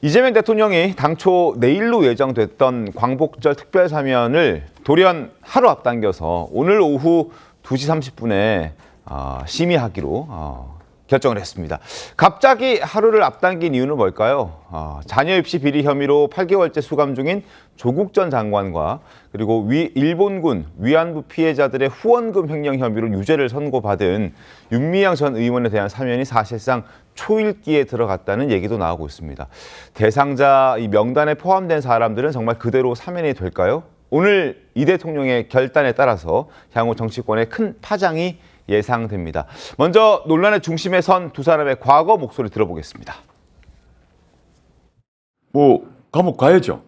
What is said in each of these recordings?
이재명 대통령이 당초 내일로 예정됐던 광복절 특별사면을 돌연 하루 앞당겨서 오늘 오후 2시 30분에 심의하기로 결정을 했습니다. 갑자기 하루를 앞당긴 이유는 뭘까요? 자녀 입시 비리 혐의로 8개월째 수감 중인 조국 전 장관과 그리고 일본군 위안부 피해자들의 후원금 횡령 혐의로 유죄를 선고받은 윤미향 전 의원에 대한 사면이 사실상 초읽기에 들어갔다는 얘기도 나오고 있습니다. 대상자 이 명단에 포함된 사람들은 정말 그대로 사면이 될까요? 오늘 이 대통령의 결단에 따라서 향후 정치권에 큰 파장이 예상됩니다. 먼저 논란의 중심에 선 두 사람의 과거 목소리 들어보겠습니다. 감옥 가야죠.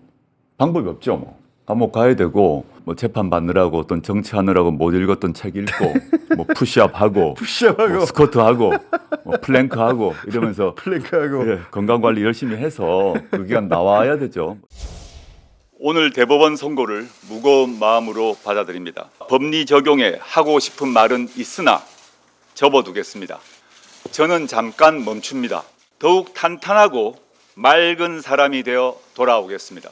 방법이 없죠. 감옥 가야 되고 재판 받느라고 어떤 정치하느라고 못 읽었던 책 읽고 푸시업하고 스쿼트하고 플랭크하고 이러면서 건강 관리 열심히 해서 그 기간 나와야 되죠. 오늘 대법원 선고를 무거운 마음으로 받아들입니다. 법리 적용에 하고 싶은 말은 있으나 접어두겠습니다. 저는 잠깐 멈춥니다. 더욱 탄탄하고 맑은 사람이 되어 돌아오겠습니다.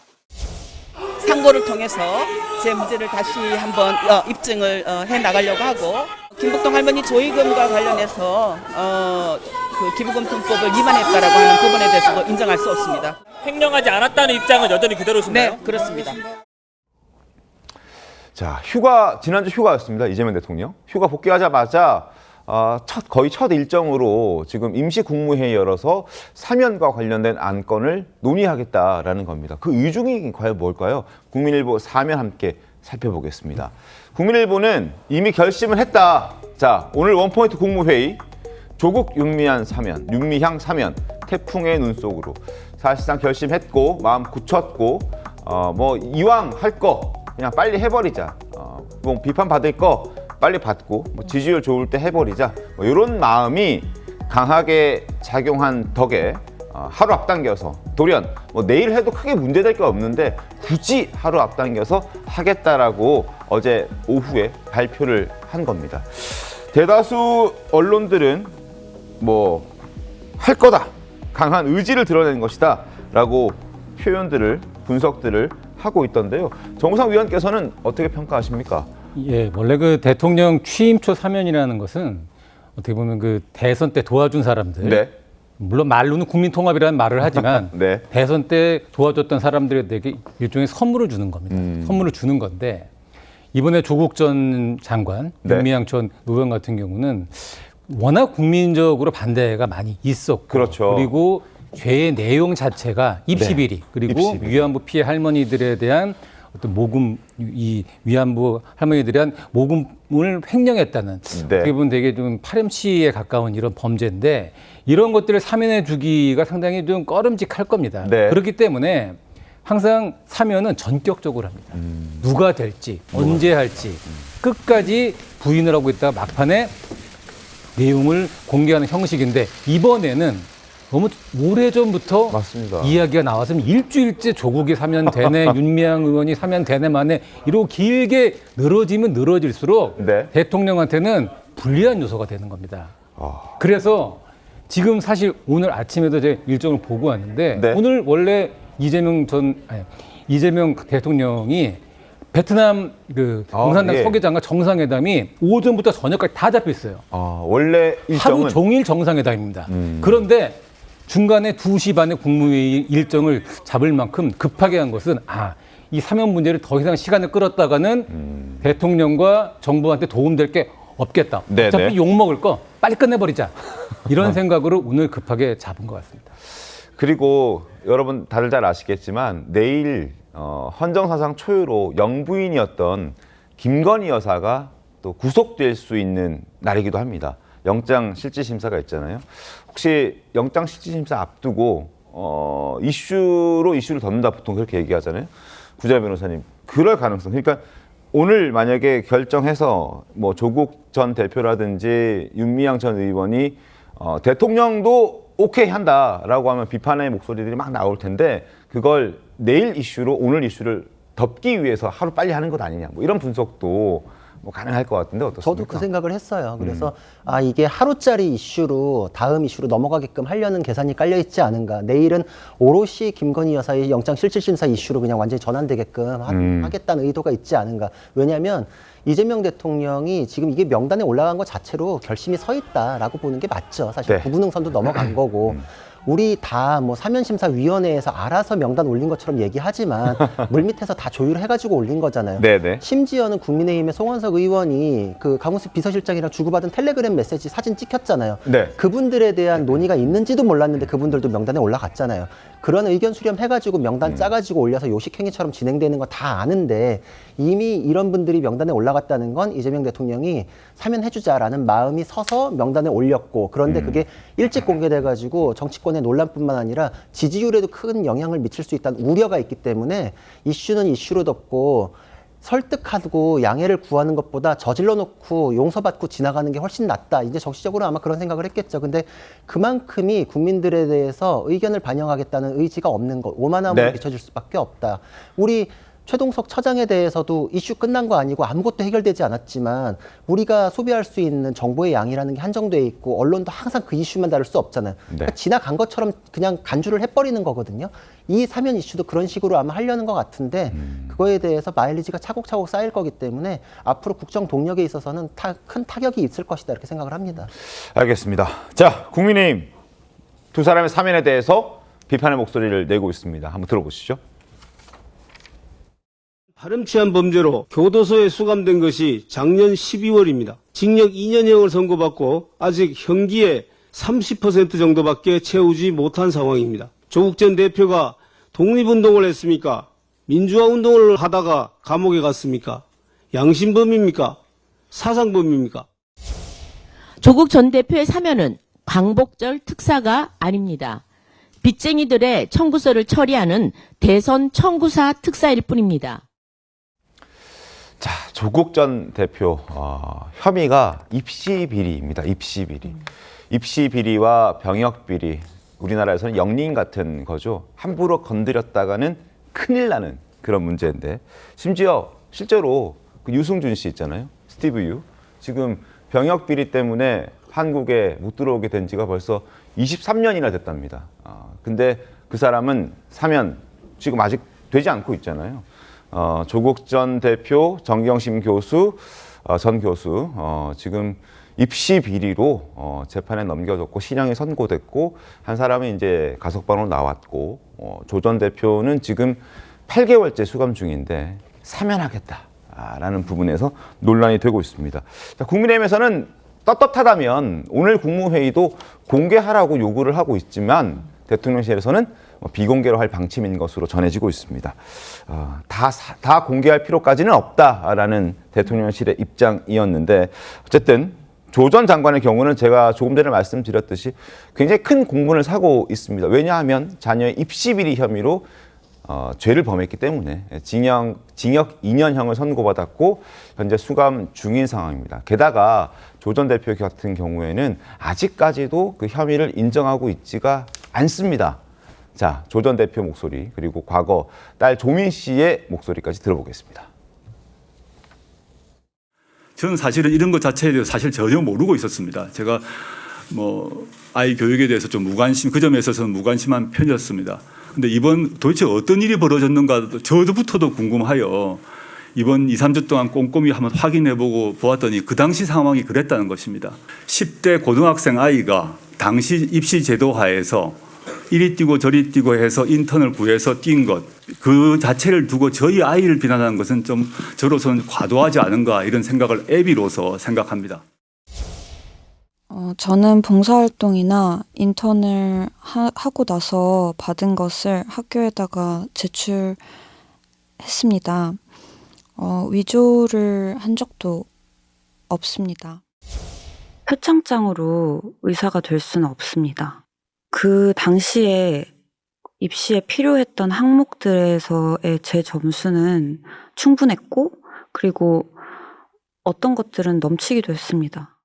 상고를 통해서 제 문제를 다시 한번 입증을 해 나가려고 하고, 김복동 할머니 조의금과 관련해서 그 기부금 등법을 위반했다라고 하는 부분에 대해서도 인정할 수 없습니다. 횡령하지 않았다는 입장은 여전히 그대로신가요? 네, 그렇습니다. 자, 지난주 휴가였습니다. 이재명 대통령. 휴가 복귀하자마자 거의 첫 일정으로 지금 임시 국무회의 열어서 사면과 관련된 안건을 논의하겠다라는 겁니다. 그 이유중이 과연 뭘까요? 국민일보 사면 함께 살펴보겠습니다. 국민일보는 이미 결심을 했다. 자, 오늘 원포인트 국무회의, 조국 윤미향 사면, 태풍의 눈 속으로. 사실상 결심했고 마음 굳혔고 이왕 할 거 그냥 빨리 해버리자. 비판 받을 거 빨리 받고 지지율 좋을 때 해버리자. 이런 마음이 강하게 작용한 덕에 하루 앞당겨서 돌연 내일 해도 크게 문제될 게 없는데 굳이 하루 앞당겨서 하겠다라고 어제 오후에 발표를 한 겁니다. 대다수 언론들은 할 거다. 강한 의지를 드러낸 것이다 라고 분석들을 하고 있던데요. 정우상 위원께서는 어떻게 평가하십니까? 예, 원래 그 대통령 취임 초 사면이라는 것은 어떻게 보면 그 대선 때 도와준 사람들, 네. 물론 말로는 국민통합이라는 말을 하지만 네. 대선 때 도와줬던 사람들에게 일종의 선물을 주는 겁니다. 선물을 주는 건데 이번에 조국 전 장관, 네. 윤미향 전 의원 같은 경우는 워낙 국민적으로 반대가 많이 있었고, 그렇죠. 그리고 죄의 내용 자체가 입시비리, 그리고 입시비리. 위안부 피해 할머니들에 대한 어떤 이 위안부 할머니들에 대한 모금을 횡령했다는, 네. 어떻게 보면 되게 좀 파렴치에 가까운 이런 범죄인데 이런 것들을 사면해 주기가 상당히 좀 꺼름직할 겁니다. 네. 그렇기 때문에 항상 사면은 전격적으로 합니다. 누가 될지, 언제 할지 끝까지 부인을 하고 있다가 막판에 내용을 공개하는 형식인데 이번에는 너무 오래전부터 맞습니다. 이야기가 나왔으면 일주일째 조국이 사면되네, 윤미향 의원이 사면되네 만에 이러고 길게 늘어지면 늘어질수록 네. 대통령한테는 불리한 요소가 되는 겁니다. 그래서 지금 사실 오늘 아침에도 제 일정을 보고 왔는데 네. 오늘 원래 이재명 대통령이 베트남 공산당 예. 서기장과 정상회담이 오전부터 저녁까지 다 잡혀 있어요. 원래 일정은 하루 종일 정상회담입니다. 그런데 중간에 2시 반에 국무회의 일정을 잡을 만큼 급하게 한 것은 이 사면 문제를 더 이상 시간을 끌었다가는 대통령과 정부한테 도움될 게 없겠다. 네네. 어차피 욕먹을 거 빨리 끝내버리자. 이런 생각으로 오늘 급하게 잡은 것 같습니다. 그리고 여러분 다들 잘 아시겠지만 내일 헌정사상 초유로 영부인이었던 김건희 여사가 또 구속될 수 있는 날이기도 합니다. 영장실질심사가 있잖아요. 혹시 영장실질심사 앞두고 이슈를 덮는다 보통 그렇게 얘기하잖아요. 구자열 변호사님, 그럴 가능성. 그러니까 오늘 만약에 결정해서 조국 전 대표라든지 윤미향 전 의원이 대통령도 오케이 한다라고 하면 비판의 목소리들이 막 나올 텐데 그걸 내일 이슈로 오늘 이슈를 덮기 위해서 하루 빨리 하는 것 아니냐 이런 분석도 뭐 가능할 것 같은데 어떻습니까? 저도 그 생각을 했어요. 그래서 이게 하루짜리 이슈로 다음 이슈로 넘어가게끔 하려는 계산이 깔려 있지 않은가. 내일은 오롯이 김건희 여사의 영장 실질심사 이슈로 그냥 완전히 전환되게끔 하겠다는 의도가 있지 않은가. 왜냐하면 이재명 대통령이 지금 이게 명단에 올라간 것 자체로 결심이 서 있다라고 보는 게 맞죠. 사실 네. 부분응선도 넘어간 거고. 우리 다 뭐 사면심사위원회에서 알아서 명단 올린 것처럼 얘기하지만 물밑에서 다 조율해가지고 올린 거잖아요. 네네. 심지어는 국민의힘의 송원석 의원이 그 강훈식 비서실장이랑 주고받은 텔레그램 메시지 사진 찍혔잖아요. 네. 그분들에 대한 논의가 있는지도 몰랐는데 그분들도 명단에 올라갔잖아요. 그런 의견 수렴해가지고 명단 짜가지고 올려서 요식행위처럼 진행되는 거 다 아는데 이미 이런 분들이 명단에 올라갔다는 건 이재명 대통령이 사면해주자라는 마음이 서서 명단에 올렸고 그런데 그게 일찍 공개돼가지고 정치권의 논란뿐만 아니라 지지율에도 큰 영향을 미칠 수 있다는 우려가 있기 때문에 이슈는 이슈로 덮고 설득하고 양해를 구하는 것보다 저질러 놓고 용서받고 지나가는 게 훨씬 낫다. 이제 정치적으로 아마 그런 생각을 했겠죠. 근데 그만큼이 국민들에 대해서 의견을 반영하겠다는 의지가 없는 것, 오만함으로 네. 비춰질 수밖에 없다. 우리 최동석 처장에 대해서도 이슈 끝난 거 아니고 아무것도 해결되지 않았지만 우리가 소비할 수 있는 정보의 양이라는 게 한정돼 있고 언론도 항상 그 이슈만 다룰 수 없잖아요. 그러니까 지나간 것처럼 그냥 간주를 해버리는 거거든요. 이 사면 이슈도 그런 식으로 아마 하려는 것 같은데 그거에 대해서 마일리지가 차곡차곡 쌓일 거기 때문에 앞으로 국정 동력에 있어서는 큰 타격이 있을 것이다 이렇게 생각을 합니다. 알겠습니다. 자, 국민의힘 두 사람의 사면에 대해서 비판의 목소리를 내고 있습니다. 한번 들어보시죠. 파렴치한 범죄로 교도소에 수감된 것이 작년 12월입니다. 징역 2년형을 선고받고 아직 형기의 30% 정도밖에 채우지 못한 상황입니다. 조국 전 대표가 독립운동을 했습니까? 민주화운동을 하다가 감옥에 갔습니까? 양심범입니까? 사상범입니까? 조국 전 대표의 사면은 광복절 특사가 아닙니다. 빚쟁이들의 청구서를 처리하는 대선 청구사 특사일 뿐입니다. 자, 조국 전 대표 혐의가 입시 비리입니다. 입시 비리. 입시 비리와 병역 비리. 우리나라에서는 영린 같은 거죠. 함부로 건드렸다가는 큰일 나는 그런 문제인데 심지어 실제로 그 유승준 씨 있잖아요. 스티브 유. 지금 병역 비리 때문에 한국에 못 들어오게 된 지가 벌써 23년이나 됐답니다. 근데 그 사람은 사면 지금 아직 되지 않고 있잖아요. 조국 전 대표, 정경심 교수, 전 교수 지금 입시 비리로 재판에 넘겨졌고 실형이 선고됐고 한 사람은 이제 가석방으로 나왔고 조 전 대표는 지금 8개월째 수감 중인데 사면하겠다라는 부분에서 논란이 되고 있습니다. 자, 국민의힘에서는 떳떳하다면 오늘 국무회의도 공개하라고 요구를 하고 있지만 대통령실에서는 비공개로 할 방침인 것으로 전해지고 있습니다. 다 공개할 필요까지는 없다라는 대통령실의 입장이었는데 어쨌든 조 전 장관의 경우는 제가 조금 전에 말씀드렸듯이 굉장히 큰 공분을 사고 있습니다. 왜냐하면 자녀의 입시 비리 혐의로 죄를 범했기 때문에 징역 2년형을 선고받았고 현재 수감 중인 상황입니다. 게다가 조 전 대표 같은 경우에는 아직까지도 그 혐의를 인정하고 있지가 않습니다. 자, 조 전 대표 목소리 그리고 과거 딸 조민 씨의 목소리까지 들어보겠습니다. 저는 사실은 이런 것 자체에 대해서 사실 전혀 모르고 있었습니다. 제가 아이 교육에 대해서 좀 그 점에 있어서는 무관심한 편이었습니다. 근데 이번 도대체 어떤 일이 벌어졌는가 저부터도 궁금하여 이번 2, 3주 동안 꼼꼼히 한번 확인해보고 보았더니 그 당시 상황이 그랬다는 것입니다. 10대 고등학생 아이가 당시 입시 제도 하에서 이리 뛰고 저리 뛰고 해서 인턴을 구해서 뛴 것, 그 자체를 두고 저희 아이를 비난하는 것은 좀 저로서는 과도하지 않은가 이런 생각을 애비로서 생각합니다. 저는 봉사활동이나 인턴을 하고 나서 받은 것을 학교에다가 제출했습니다. 위조를 한 적도 없습니다. 표창장으로 의사가 될 수는 없습니다. 그 당시에 입시에 필요했던 항목들에서의 제 점수는 충분했고 그리고 어떤 것들은 넘치기도 했습니다.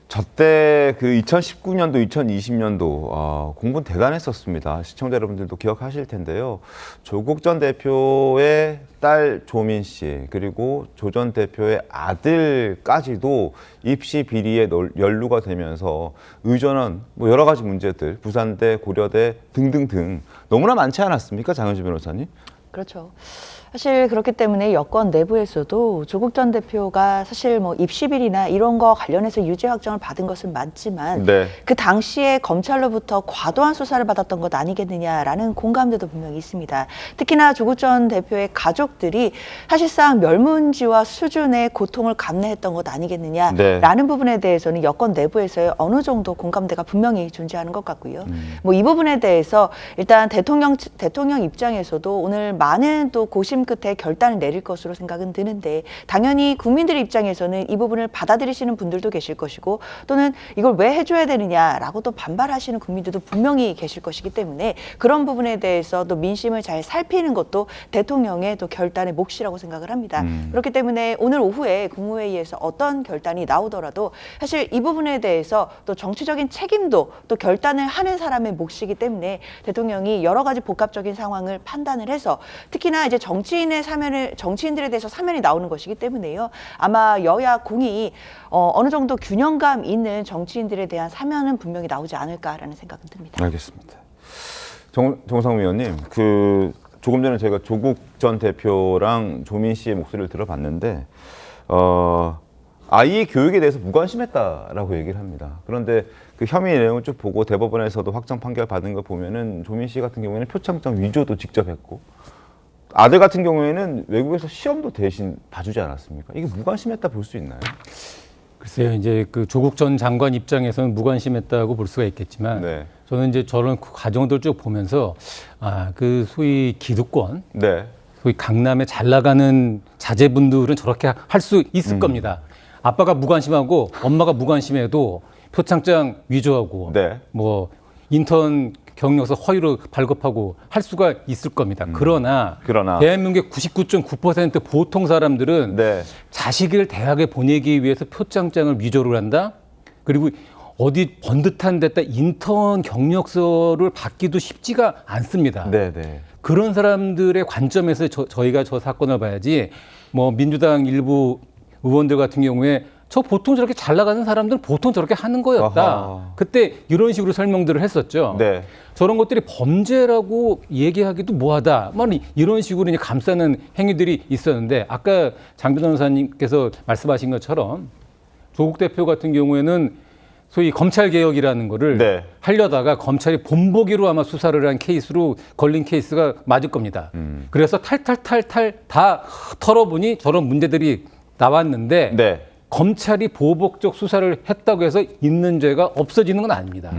저때 그 2019년도, 2020년도 공분 대단했었습니다. 시청자 여러분들도 기억하실 텐데요. 조국 전 대표의 딸 조민 씨 그리고 조 전 대표의 아들까지도 입시 비리에 연루가 되면서 의전원 뭐 여러 가지 문제들, 부산대, 고려대 등등등 너무나 많지 않았습니까, 장현주 변호사님? 그렇죠. 사실 그렇기 때문에 여권 내부에서도 조국 전 대표가 사실 뭐 입시비리나 이런 거 관련해서 유죄 확정을 받은 것은 맞지만 네. 그 당시에 검찰로부터 과도한 수사를 받았던 것 아니겠느냐라는 공감대도 분명히 있습니다. 특히나 조국 전 대표의 가족들이 사실상 멸문지와 수준의 고통을 감내했던 것 아니겠느냐라는 부분에 대해서는 여권 내부에서의 어느 정도 공감대가 분명히 존재하는 것 같고요. 뭐 이 부분에 대해서 일단 대통령 입장에서도 오늘 많은 또 고심 끝에 결단을 내릴 것으로 생각은 드는데 당연히 국민들 입장에서는 이 부분을 받아들이시는 분들도 계실 것이고 또는 이걸 왜 해줘야 되느냐라고 또 반발하시는 국민들도 분명히 계실 것이기 때문에 그런 부분에 대해서 또 민심을 잘 살피는 것도 대통령의 또 결단의 몫이라고 생각을 합니다. 그렇기 때문에 오늘 오후에 국무회의에서 어떤 결단이 나오더라도 사실 이 부분에 대해서 또 정치적인 책임도 또 결단을 하는 사람의 몫이기 때문에 대통령이 여러 가지 복합적인 상황을 판단을 해서 특히나 이제 정치인들에 대해서 사면이 나오는 것이기 때문에요. 아마 여야 공이 어느 정도 균형감 있는 정치인들에 대한 사면은 분명히 나오지 않을까라는 생각은 듭니다. 알겠습니다. 정상훈 의원님, 조금 전에 저희가 조국 전 대표랑 조민 씨의 목소리를 들어봤는데 아이의 교육에 대해서 무관심했다라고 얘기를 합니다. 그런데 그 혐의 내용을 쭉 보고 대법원에서도 확정 판결 받은 거 보면은 조민 씨 같은 경우에는 표창장 위조도 직접 했고 아들 같은 경우에는 외국에서 시험도 대신 봐주지 않았습니까? 이게 무관심했다 볼 수 있나요? 글쎄요, 이제 그 조국 전 장관 입장에서는 무관심했다고 볼 수가 있겠지만 네. 저는 이제 저런 그 과정들 쭉 보면서 그 소위 기득권, 네. 소위 강남에 잘 나가는 자제분들은 저렇게 할 수 있을 겁니다. 아빠가 무관심하고 엄마가 무관심해도 표창장 위조하고 네. 뭐 인턴 경력서 허위로 발급하고 할 수가 있을 겁니다. 그러나 대한민국의 99.9% 보통 사람들은 네. 자식을 대학에 보내기 위해서 표창장을 위조를 한다. 그리고 어디 번듯한 데다 인턴 경력서를 받기도 쉽지가 않습니다. 네, 네. 그런 사람들의 관점에서 저희가 저 사건을 봐야지 뭐 민주당 일부 의원들 같은 경우에 저 보통 저렇게 잘 나가는 사람들은 보통 저렇게 하는 거였다. 아하. 그때 이런 식으로 설명들을 했었죠. 네. 저런 것들이 범죄라고 얘기하기도 뭐하다. 이런 식으로 이제 감싸는 행위들이 있었는데 아까 장 변호사님께서 말씀하신 것처럼 조국 대표 같은 경우에는 소위 검찰 개혁이라는 거를 네. 하려다가 검찰이 본보기로 아마 수사를 한 케이스로 걸린 케이스가 맞을 겁니다. 그래서 탈탈탈탈 다 털어보니 저런 문제들이 나왔는데 네. 검찰이 보복적 수사를 했다고 해서 있는 죄가 없어지는 건 아닙니다.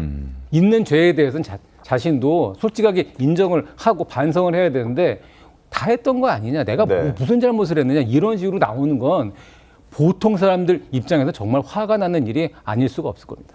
있는 죄에 대해서는 자신도 솔직하게 인정을 하고 반성을 해야 되는데 다 했던 거 아니냐, 내가 네. 무슨 잘못을 했느냐 이런 식으로 나오는 건 보통 사람들 입장에서 정말 화가 나는 일이 아닐 수가 없을 겁니다.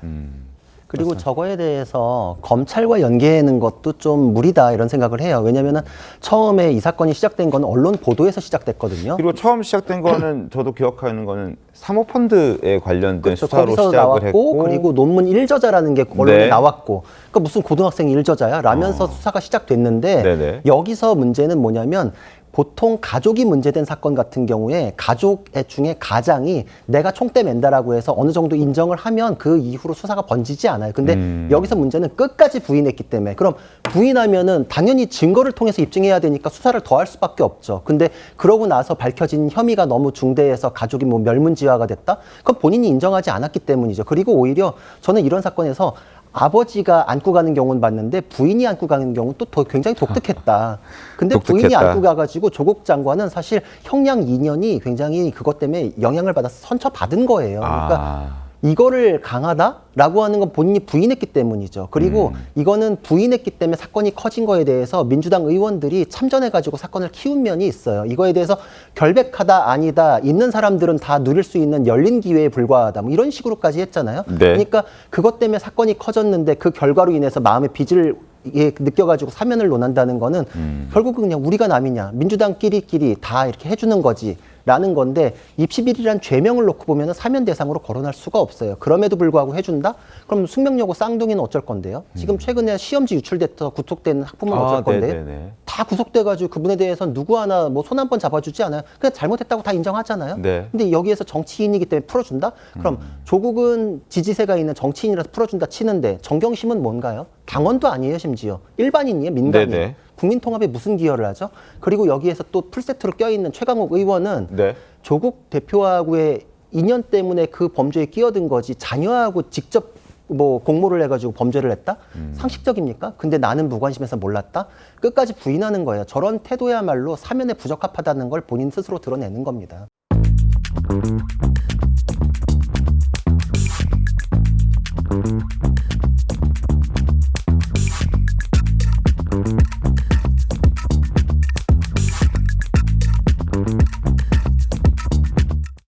그리고 저거에 대해서 검찰과 연계하는 것도 좀 무리다 이런 생각을 해요. 왜냐하면 처음에 이 사건이 시작된 건 언론 보도에서 시작됐거든요. 그리고 처음 시작된 거는 저도 기억하는 거는 사모펀드에 관련된 그렇죠. 수사로 거기서 시작을 나왔고 했고 그리고 논문 일저자라는 게 언론에 네. 나왔고 그러니까 무슨 고등학생 일저자야 라면서 수사가 시작됐는데 네네. 여기서 문제는 뭐냐면 보통 가족이 문제된 사건 같은 경우에 가족 중에 가장이 내가 총대 맨다라고 해서 어느 정도 인정을 하면 그 이후로 수사가 번지지 않아요. 근데 여기서 문제는 끝까지 부인했기 때문에 그럼 부인하면은 당연히 증거를 통해서 입증해야 되니까 수사를 더 할 수밖에 없죠. 근데 그러고 나서 밝혀진 혐의가 너무 중대해서 가족이 뭐 멸문지화가 됐다? 그건 본인이 인정하지 않았기 때문이죠. 그리고 오히려 저는 이런 사건에서 아버지가 안고 가는 경우는 봤는데 부인이 안고 가는 경우는 또 굉장히 독특했다. 근데 부인이 안고 가가지고 조국 장관은 사실 형량 2년이 굉장히 그것 때문에 영향을 받아서 선처받은 거예요. 그러니까 이거를 강하다라고 하는 건 본인이 부인했기 때문이죠. 그리고 이거는 부인했기 때문에 사건이 커진 거에 대해서 민주당 의원들이 참전해가지고 사건을 키운 면이 있어요. 이거에 대해서 결백하다 아니다 있는 사람들은 다 누릴 수 있는 열린 기회에 불과하다 뭐 이런 식으로까지 했잖아요. 네. 그러니까 그것 때문에 사건이 커졌는데 그 결과로 인해서 마음의 빚을 느껴가지고 사면을 논한다는 거는 결국은 그냥 우리가 남이냐 민주당끼리끼리 다 이렇게 해주는 거지 라는 건데 입시비리란 죄명을 놓고 보면 사면 대상으로 거론할 수가 없어요. 그럼에도 불구하고 해준다? 그럼 숙명여고 쌍둥이는 어쩔 건데요? 지금 최근에 시험지 유출돼서 구속된 학부모는 어쩔 건데요? 네네네. 다 구속돼가지고 그분에 대해서는 누구 하나 뭐 손 한 번 잡아주지 않아요. 그냥 잘못했다고 다 인정하잖아요. 네. 근데 여기에서 정치인이기 때문에 풀어준다? 그럼 조국은 지지세가 있는 정치인이라서 풀어준다 치는데 정경심은 뭔가요? 당원도 아니에요, 심지어. 일반인이에요, 민간인. 네네. 국민통합에 무슨 기여를 하죠? 그리고 여기에서 또 풀세트로 껴있는 최강욱 의원은 네. 조국 대표하고의 인연 때문에 그 범죄에 끼어든 거지 자녀하고 직접 뭐 공모를 해가지고 범죄를 했다? 상식적입니까? 근데 나는 무관심해서 몰랐다? 끝까지 부인하는 거예요. 저런 태도야말로 사면에 부적합하다는 걸 본인 스스로 드러내는 겁니다.